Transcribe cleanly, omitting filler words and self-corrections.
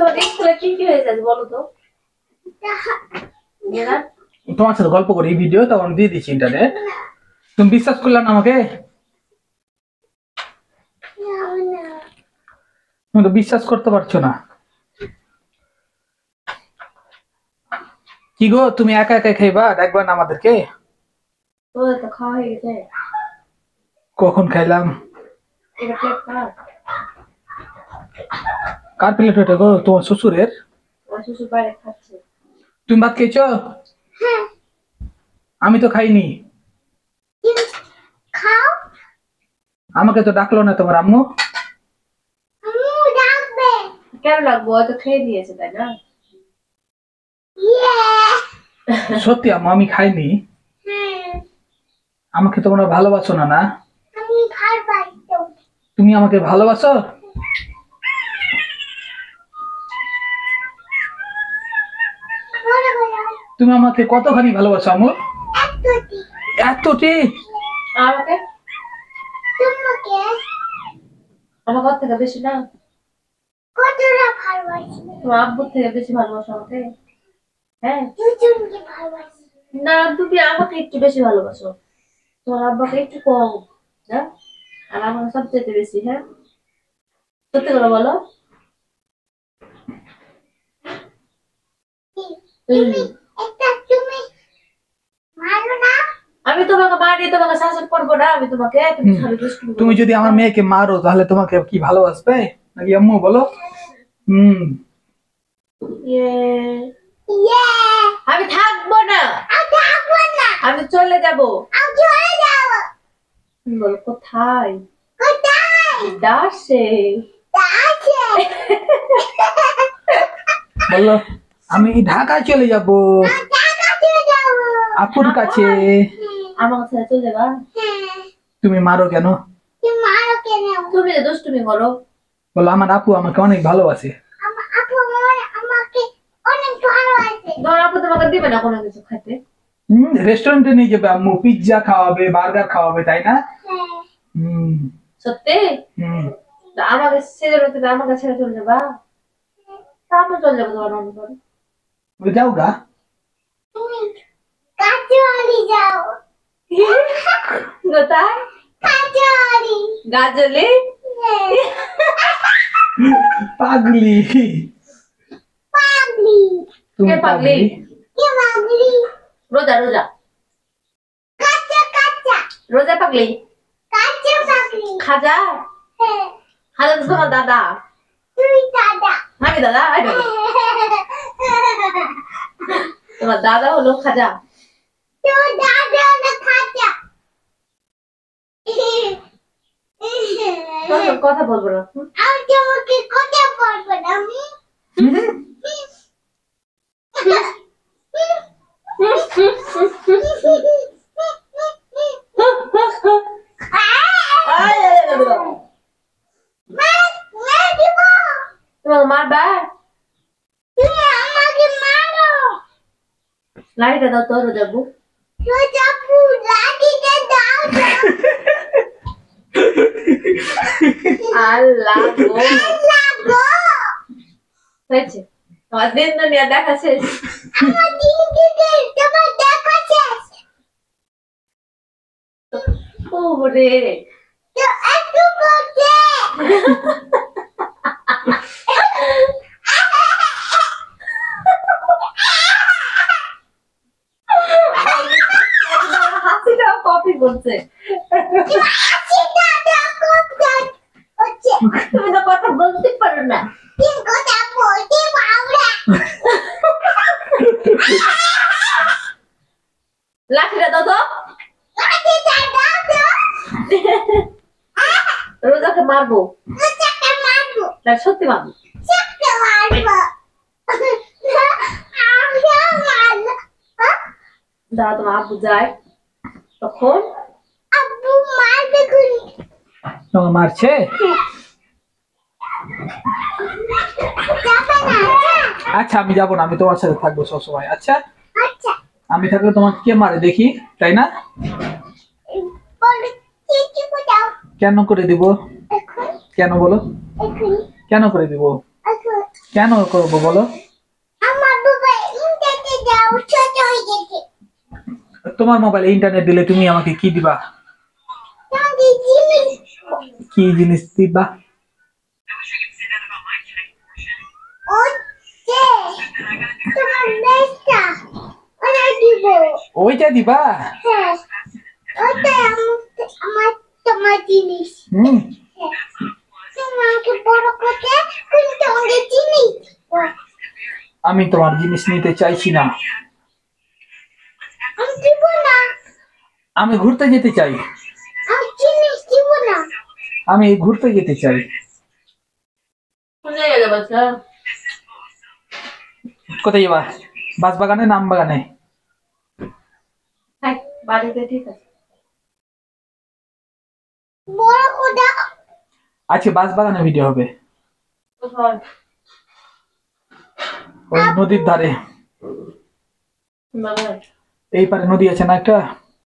তোমার স্কুলে কি কি হয়েছে বলো তো? তোমার সাথে গল্প করি ভিডিও তখন দিয়ে দিচ্ছি ইন্টারনেট। তুমি বিশ্বাস করলে না আমাকে? তুমি তো বিশ্বাস করতে পারছো না। কি গো তুমি একা একা খাইবা, ডাকবা না আমাদেরকে? তো খাওয়া হয়ে গেছে। কখন খাইলাম? এটা প্লেট কার? কার প্লেট ওটা গো? তোমার শ্বশুরের। আমার শ্বশুর বাইরে খাচ্ছে। তুমি ভাত খেয়েছো? হ্যাঁ। আমি তো খাইনি। খাও। আমাকে তো ডাকলো না তোমার আম্মু। আম্মু ডাকবে। কেন ডাকবো? ও তো খেয়ে দিয়েছে তাই না? সত্যি আম্মু আমি খাইনি। আমাকে তোমরা ভালোবাসো না? না আমি ভালোবাসি। তুমি আমাকে ভালোবাসো? তুমি আমাকে কতখানি ভালোবাসো আম্মু? এতটি। আমাকে তোমাকে আমার কত থেকে বেশি না? কতটা ভালোবাসি? তোমার আব্বুর থেকে বেশি ভালোবাসো আমাকে? হ্যাঁ দুজনকে ভালোবাসি। না তুমি আমাকে একটু বেশি ভালোবাসো, তোমার আব্বাকে একটু কম না? আর আমাকে সবচেয়ে বেশি। হ্যাঁ সত্যি করে বলো। আমি তোমাকে মারি, তোমাকে শাসন করবো না আমি তোমাকে। তুমি যদি আমার মেয়েকে মারো তাহলে তোমাকে কি ভালোবাসবে নাকি আম্মু বলো? আমি থাকবো না, আমি চলে যাবো। বল কোথায়? দাসে বলো আমি ঢাকায় চলে যাব আপুর কাছে। আমার কাছে চলে যাবা? তুমি মারো কেন? তুমি তো দুষ্টুমি করো। বলো আমার আপু আমাকে অনেক ভালোবাসে। তোমার আপু তোমাকে দিবে না কোনো কিছু খেতে? রেস্টুরেন্টে নিয়ে যাবে আম্মু, পিৎজা খাওয়াবে, বার্গার খাওয়াবে, তাই না? সত্যি? আমাকে ছেড়ে তুমি আমাকে ছেড়ে চলে যাবা? তারপর চলে যাবো তোমার মনে করে। যাও গা। কোথায়? গাজলে। পাগলি। তুমি পাগলি। রোজা রোজা রোজা পাগলি। খাজা? খাজা তো তোমার দাদা। আমি দাদা? তোমার দাদা হলো খাজা। কথা বলবো না। কথা বলবো না আমি। তোমাকে মারবা? লাঠিটা দাও তো রোজাবু। আল্লাহ হয়েছে তোমার দিন দুনিয়া দেখা শেষ। ওরে হাসিটা কপি করছে। তুমি তো কথা বলতে পারো না। লাঠিটা দাও তো। রোজাকে মারবো। সত্যি মারবো। দাঁড়া তোমার আব্বু যায় তখন আব্বু মারবে। তোমার মারছে? আচ্ছা আমি যাবো না, আমি তোমার সাথে থাকবো সবসময়। আচ্ছা আমি থাকলে তোমাকে কে মারে দেখি, তাই না? কেন করে দিব? কেন বলো? কেন করে দিব? কেন করবো বলো? আমার মোবাইল ইন্টারনেটে দাও ছোট হয়ে গেছে। তোমার মোবাইলে ইন্টারনেট দিলে তুমি আমাকে কি দিবা? তোমাকে জিনিস কি জিনিস দিবা? ওকে তোমার বেস্টা ওরা দিব। ওইটা দিবা? হ্যাঁ ওটা আমার তোমার জিনিস। হুম। হ্যাঁ তোমাকে বড় করতে কিন্তু অনেক জিনিস দিব। আমি তোমার জিনিস নিতে চাইছি না। আমি দিব না। আমি ঘুরতে যেতে চাই। আমি জিনিস দিব না। আমি ঘুরতে যেতে চাই। কোথায় গেলে বাচ্চা? কোথায় যাবা? বাস বাগানে, নাম বাগানে? হ্যাঁ বাড়িতে ঠিক আছে। বড় কোদা আজকে বাস বাগানে ভিডিও হবে, কোথায়? ওই নদীর ধারে। বাবা এই পারে নদী আছে না একটা?